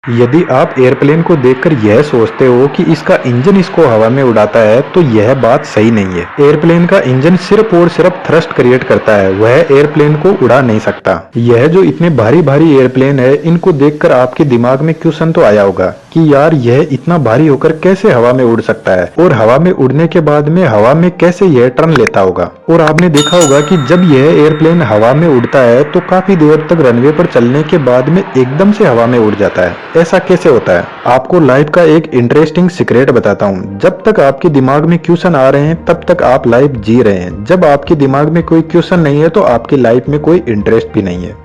यदि आप एयरप्लेन को देखकर यह सोचते हो कि इसका इंजन इसको हवा में उड़ाता है तो यह बात सही नहीं है। एयरप्लेन का इंजन सिर्फ और सिर्फ थ्रस्ट क्रिएट करता है, वह एयरप्लेन को उड़ा नहीं सकता। यह जो इतने भारी भारी एयरप्लेन है, इनको देखकर आपके दिमाग में क्वेश्चन तो आया होगा कि यार यह इतना भारी होकर कैसे हवा में उड़ सकता है, और हवा में उड़ने के बाद में हवा में कैसे यह टर्न लेता होगा। और आपने देखा होगा कि जब यह एयरप्लेन हवा में उड़ता है तो काफी देर तक रनवे पर चलने के बाद में एकदम से हवा में उड़ जाता है। ऐसा कैसे होता है? आपको लाइफ का एक इंटरेस्टिंग सीक्रेट बताता हूँ। जब तक आपके दिमाग में क्वेश्चन आ रहे हैं तब तक आप लाइफ जी रहे हैं। जब आपके दिमाग में कोई क्वेश्चन नहीं है तो आपकी लाइफ में कोई इंटरेस्ट भी नहीं है।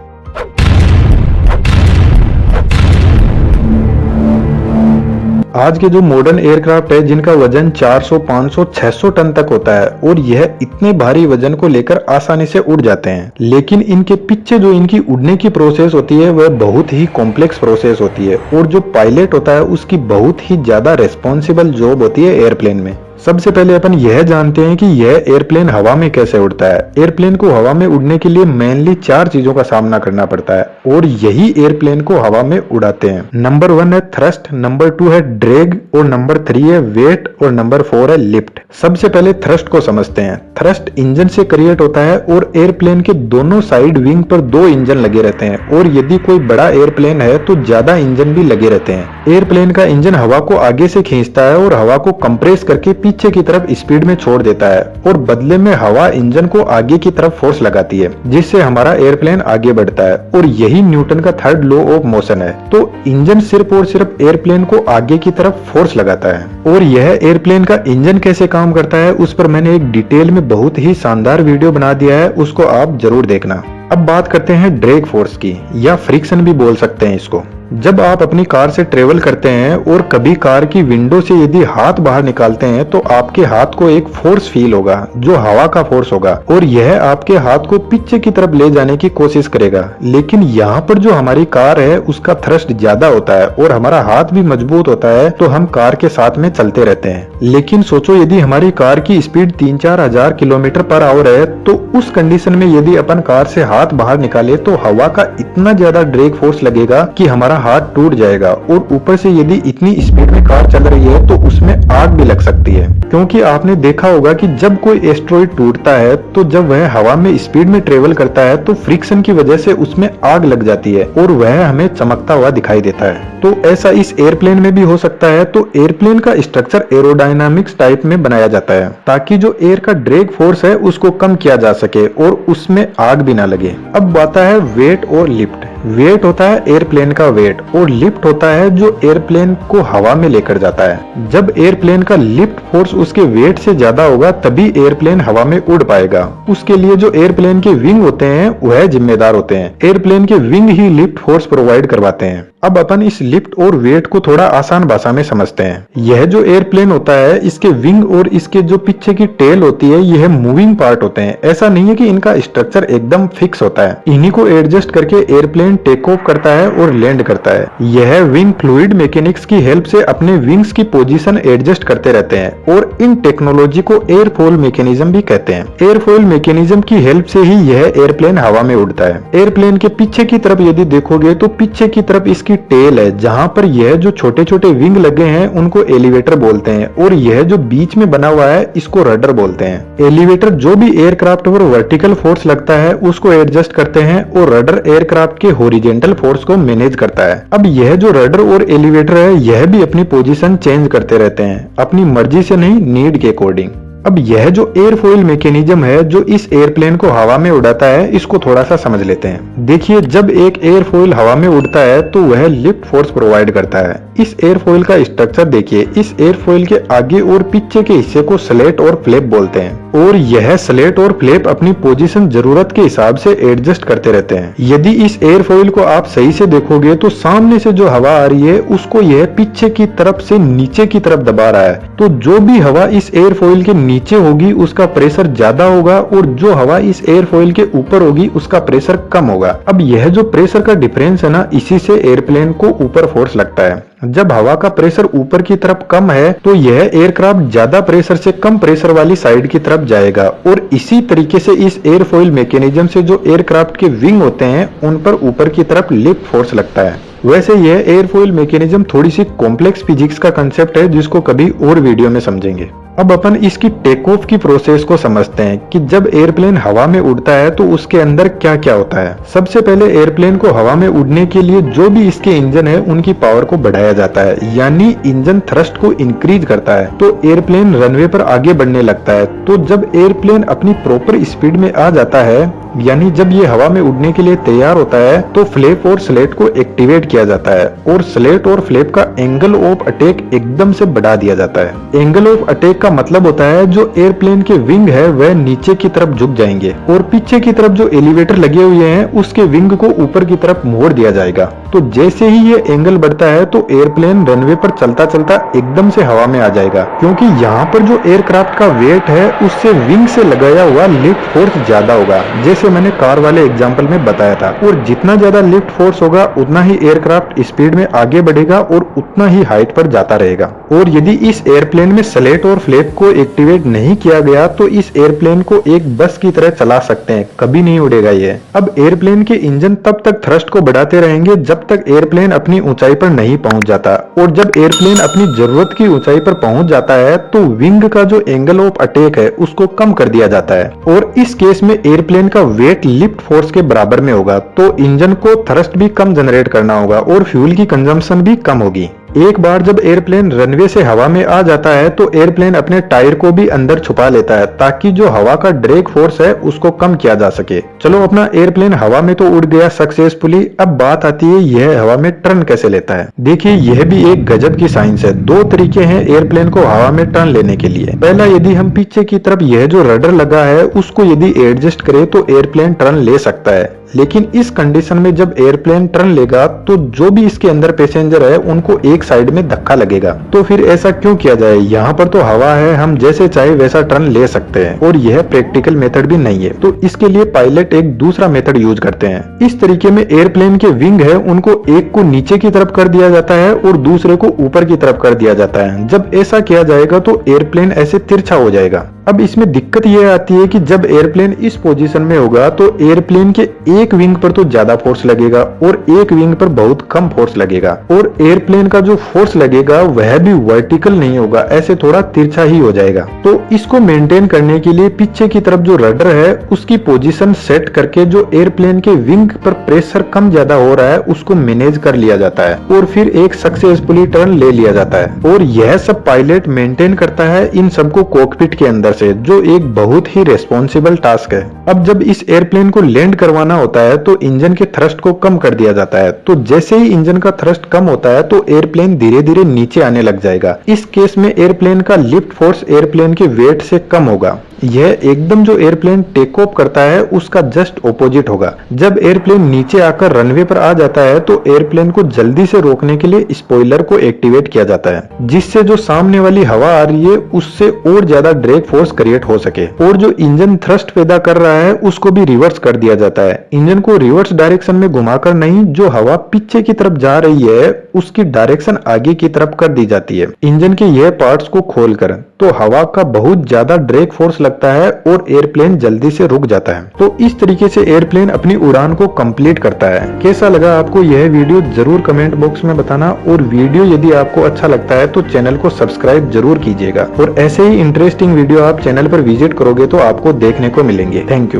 आज के जो मॉडर्न एयरक्राफ्ट है जिनका वजन 400, 500, 600 टन तक होता है, और यह इतने भारी वजन को लेकर आसानी से उड़ जाते हैं, लेकिन इनके पीछे जो इनकी उड़ने की प्रोसेस होती है वह बहुत ही कॉम्प्लेक्स प्रोसेस होती है, और जो पायलट होता है उसकी बहुत ही ज्यादा रेस्पॉन्सिबल जॉब होती है एयरप्लेन में। सबसे पहले अपन यह जानते हैं कि यह एयरप्लेन हवा में कैसे उड़ता है। एयरप्लेन को हवा में उड़ने के लिए मेनली 4 चीजों का सामना करना पड़ता है, और यही एयरप्लेन को हवा में उड़ाते हैं। नंबर 1 है थ्रस्ट, नंबर 2 है ड्रैग, और नंबर 3 है वेट, और नंबर 4 है लिफ्ट। सबसे पहले थ्रस्ट को समझते हैं। थ्रस्ट इंजन से क्रिएट होता है, और एयरप्लेन के दोनों साइड विंग पर 2 इंजन लगे रहते हैं, और यदि कोई बड़ा एयरप्लेन है तो ज्यादा इंजन भी लगे रहते हैं। एयरप्लेन का इंजन हवा को आगे से खींचता है और हवा को कंप्रेस करके पीछे की तरफ स्पीड में छोड़ देता है, और बदले में हवा इंजन को आगे की तरफ फोर्स लगाती है, जिससे हमारा एयरप्लेन आगे बढ़ता है। और यही न्यूटन का 3rd लॉ ऑफ मोशन है। तो इंजन सिर्फ और सिर्फ एयरप्लेन को आगे की तरफ फोर्स लगाता है। और यह एयरप्लेन का इंजन कैसे काम करता है उस पर मैंने एक डिटेल में बहुत ही शानदार वीडियो बना दिया है, उसको आप जरूर देखना। अब बात करते हैं ड्रैग फोर्स की, या फ्रिक्शन भी बोल सकते हैं इसको। जब आप अपनी कार से ट्रेवल करते हैं और कभी कार की विंडो से यदि हाथ बाहर निकालते हैं तो आपके हाथ को एक फोर्स फील होगा जो हवा का फोर्स होगा, और यह आपके हाथ को पीछे की तरफ ले जाने की कोशिश करेगा। लेकिन यहाँ पर जो हमारी कार है उसका थ्रस्ट ज्यादा होता है और हमारा हाथ भी मजबूत होता है, तो हम कार के साथ में चलते रहते हैं। लेकिन सोचो यदि हमारी कार की स्पीड 3-4 हजार किलोमीटर पर आवर है, तो उस कंडीशन में यदि अपन कार से हाथ बाहर निकाले तो हवा का इतना ज्यादा ड्रैग फोर्स लगेगा कि हमारा हाथ टूट जाएगा। और ऊपर से यदि इतनी स्पीड में कार चल रही है तो उसमें आग भी लग सकती है, क्योंकि आपने देखा होगा कि जब कोई एस्ट्रॉइड टूटता है तो जब वह हवा में स्पीड में ट्रेवल करता है तो फ्रिक्शन की वजह से उसमें आग लग जाती है और वह हमें चमकता हुआ दिखाई देता है। तो ऐसा इस एयरप्लेन में भी हो सकता है। तो एयरप्लेन का स्ट्रक्चर एरोडायनामिक्स टाइप में बनाया जाता है ताकि जो एयर का ड्रैग फोर्स है उसको कम किया जा सके और उसमें आग भी ना लगे। अब आता है वेट और लिफ्ट। वेट होता है एयरप्लेन का वेट, और लिफ्ट होता है जो एयरप्लेन को हवा में लेकर जाता है। जब एयरप्लेन का लिफ्ट फोर्स उसके वेट से ज्यादा होगा तभी एयरप्लेन हवा में उड़ पाएगा। उसके लिए जो एयरप्लेन के विंग होते हैं वह जिम्मेदार होते हैं। एयरप्लेन के विंग ही लिफ्ट फोर्स प्रोवाइड करवाते हैं। अब अपन इस लिफ्ट और वेट को थोड़ा आसान भाषा में समझते हैं। यह जो एयरप्लेन होता है इसके विंग और इसके जो पीछे की टेल होती है यह मूविंग पार्ट होते हैं। ऐसा नहीं है कि इनका स्ट्रक्चर एकदम फिक्स होता है। इन्हीं को एडजस्ट करके एयरप्लेन टेक ऑफ करता है और लैंड करता है। यह विंग फ्लूइड मैकेनिक्स की हेल्प से अपने विंग्स की पोजीशन एडजस्ट करते रहते हैं, और इन टेक्नोलॉजी को एयरफॉइल मैकेनिज्म भी कहते हैं। एयरफॉइल मैकेनिज्म की हेल्प से ही यह एयरप्लेन हवा में उड़ता है। एयरप्लेन के पीछे की तरफ यदि देखोगे तो पीछे की तरफ की टेल है, जहां पर यह जो छोटे छोटे विंग लगे हैं उनको एलिवेटर बोलते हैं, और यह जो बीच में बना हुआ है इसको रडर बोलते हैं। एलिवेटर जो भी एयरक्राफ्ट पर वर्टिकल फोर्स लगता है उसको एडजस्ट करते हैं, और रडर एयरक्राफ्ट के हॉरिजॉन्टल फोर्स को मैनेज करता है। अब यह जो रडर और एलिवेटर है यह भी अपनी पोजीशन चेंज करते रहते हैं, अपनी मर्जी से नहीं, नीड के अकॉर्डिंग। अब यह जो एयरफॉइल मैकेनिज्म है जो इस एयरप्लेन को हवा में उड़ाता है इसको थोड़ा सा समझ लेते हैं। देखिए, जब एक एयरफॉइल हवा में उड़ता है तो वह लिफ्ट फोर्स प्रोवाइड करता है। इस एयरफॉइल का स्ट्रक्चर देखिए। इस एयरफॉइल के आगे और पीछे के हिस्से को स्लेट और फ्लैप बोलते हैं, और यह स्लेट और फ्लैप अपनी पोजीशन जरूरत के हिसाब से एडजस्ट करते रहते हैं। यदि इस एयरफॉइल को आप सही से देखोगे तो सामने से जो हवा आ रही है उसको यह पीछे की तरफ से नीचे की तरफ दबा रहा है। तो जो भी हवा इस एयरफॉइल के नीचे होगी उसका प्रेशर ज्यादा होगा, और जो हवा इस एयरफॉइल के ऊपर होगी उसका प्रेशर कम होगा। अब यह जो प्रेशर का डिफरेंस है ना, इसी से एयरप्लेन को ऊपर फोर्स लगता है। जब हवा का प्रेशर ऊपर की तरफ कम है तो यह एयरक्राफ्ट ज्यादा प्रेशर से कम प्रेशर वाली साइड की तरफ जाएगा, और इसी तरीके से इस एयरफॉइल मैकेनिज्म से जो एयरक्राफ्ट के विंग होते हैं उन पर ऊपर की तरफ लिफ्ट फोर्स लगता है। वैसे यह एयरफॉइल मैकेनिज्म थोड़ी सी कॉम्प्लेक्स फिजिक्स का कंसेप्ट है जिसको कभी और वीडियो में समझेंगे। अब अपन इसकी टेक ऑफ की प्रोसेस को समझते हैं कि जब एयरप्लेन हवा में उड़ता है तो उसके अंदर क्या क्या होता है। सबसे पहले एयरप्लेन को हवा में उड़ने के लिए जो भी इसके इंजन है उनकी पावर को बढ़ाया जाता है, यानी इंजन थ्रस्ट को इंक्रीज करता है तो एयरप्लेन रनवे पर आगे बढ़ने लगता है। तो जब एयरप्लेन अपनी प्रॉपर स्पीड में आ जाता है, यानी जब ये हवा में उड़ने के लिए तैयार होता है, तो फ्लैप और स्लेट को एक्टिवेट किया जाता है और स्लेट और फ्लैप का एंगल ऑफ अटैक एकदम से बढ़ा दिया जाता है। एंगल ऑफ अटैक का मतलब होता है जो एयरप्लेन के विंग है वह नीचे की तरफ झुक जाएंगे और पीछे की तरफ जो एलिवेटर लगे हुए हैं उसके विंग को ऊपर की तरफ मोड़ दिया जाएगा। तो जैसे ही ये एंगल बढ़ता है तो एयरप्लेन रनवे पर चलता चलता एकदम से हवा में आ जाएगा, क्योंकि यहाँ पर जो एयरक्राफ्ट का वेट है उससे विंग से लगाया हुआ लिफ्ट फोर्स ज्यादा होगा, जैसे मैंने कार वाले एग्जांपल में बताया था। और जितना ज्यादा लिफ्ट फोर्स होगा उतना ही एयरक्राफ्ट स्पीड में आगे बढ़ेगा और उतना ही हाइट पर जाता रहेगा। और यदि इस एयरप्लेन में स्लेट और फ्लैप को एक्टिवेट नहीं किया गया तो इस एयरप्लेन को एक बस की तरह चला सकते हैं, कभी नहीं उड़ेगा ये। अब एयरप्लेन के इंजन तब तक थ्रस्ट को बढ़ाते रहेंगे जब तक एयरप्लेन अपनी ऊंचाई पर नहीं पहुंच जाता, और जब एयरप्लेन अपनी जरूरत की ऊंचाई पर पहुंच जाता है तो विंग का जो एंगल ऑफ अटैक है उसको कम कर दिया जाता है और इस केस में एयरप्लेन का वेट लिफ्ट फोर्स के बराबर में होगा। तो इंजन को थ्रस्ट भी कम जनरेट करना होगा और फ्यूल की कंजम्पशन भी कम होगी। एक बार जब एयरप्लेन रनवे से हवा में आ जाता है तो एयरप्लेन अपने टायर को भी अंदर छुपा लेता है ताकि जो हवा का ड्रैग फोर्स है उसको कम किया जा सके। चलो अपना एयरप्लेन हवा में तो उड़ गया सक्सेसफुली, अब बात आती है यह हवा में टर्न कैसे लेता है। देखिए यह भी एक गजब की साइंस है। दो तरीके हैं एयरप्लेन को हवा में टर्न लेने के लिए। पहला, यदि हम पीछे की तरफ यह जो रडर लगा है उसको यदि एडजस्ट करें तो एयरप्लेन टर्न ले सकता है, लेकिन इस कंडीशन में जब एयरप्लेन टर्न लेगा तो जो भी इसके अंदर पैसेंजर है उनको एक साइड में धक्का लगेगा। तो फिर ऐसा क्यों किया जाए, यहाँ पर तो हवा है, हम जैसे चाहे वैसा टर्न ले सकते हैं और यह प्रैक्टिकल मेथड भी नहीं है। तो इसके लिए पायलट एक दूसरा मेथड यूज करते हैं। इस तरीके में एयरप्लेन के विंग है उनको एक को नीचे की तरफ कर दिया जाता है और दूसरे को ऊपर की तरफ कर दिया जाता है। जब ऐसा किया जाएगा तो एयरप्लेन ऐसे तिरछा हो जाएगा। अब इसमें दिक्कत यह आती है कि जब एयरप्लेन इस पोजीशन में होगा तो एयरप्लेन के एक विंग पर तो ज्यादा फोर्स लगेगा और एक विंग पर बहुत कम फोर्स लगेगा, और एयरप्लेन का जो फोर्स लगेगा वह भी वर्टिकल नहीं होगा, ऐसे थोड़ा तिरछा ही हो जाएगा। तो इसको मेंटेन करने के लिए पीछे की तरफ जो रडर है उसकी पोजीशन सेट करके जो एयरप्लेन के विंग पर प्रेशर कम ज्यादा हो रहा है उसको मैनेज कर लिया जाता है और फिर एक सक्सेसफुली टर्न ले लिया जाता है। और यह सब पायलट मेंटेन करता है इन सबको कॉकपिट के अंदर से, जो एक बहुत ही रेस्पॉन्सिबल टास्क है। अब जब इस एयरप्लेन को लैंड करवाना होता है तो इंजन के थ्रस्ट को कम कर दिया जाता है। तो जैसे ही इंजन का थ्रस्ट कम होता है तो एयरप्लेन धीरे धीरे नीचे आने लग जाएगा। इस केस में एयरप्लेन का लिफ्ट फोर्स एयरप्लेन के वेट से कम होगा। यह एकदम जो एयरप्लेन टेक ऑफ करता है उसका जस्ट ऑपोजिट होगा। जब एयरप्लेन नीचे आकर रनवे पर आ जाता है तो एयरप्लेन को जल्दी से रोकने के लिए स्पॉइलर को एक्टिवेट किया जाता है, जिससे जो सामने वाली हवा आ रही है उससे और ज्यादा ड्रैग फोर्स क्रिएट हो सके, और जो इंजन थ्रस्ट पैदा कर रहा है उसको भी रिवर्स कर दिया जाता है। इंजन को रिवर्स डायरेक्शन में घुमाकर नहीं, जो हवा पीछे की तरफ जा रही है उसकी डायरेक्शन आगे की तरफ कर दी जाती है इंजन के यह पार्ट्स को खोलकर। तो हवा का बहुत ज्यादा ड्रैग फोर्स लगता है और एयरप्लेन जल्दी से रुक जाता है। तो इस तरीके से एयरप्लेन अपनी उड़ान को कंप्लीट करता है। कैसा लगा आपको यह वीडियो जरूर कमेंट बॉक्स में बताना, और वीडियो यदि आपको अच्छा लगता है तो चैनल को सब्सक्राइब जरूर कीजिएगा। और ऐसे ही इंटरेस्टिंग वीडियो आप चैनल पर विजिट करोगे तो आपको देखने को मिलेंगे। Thank you.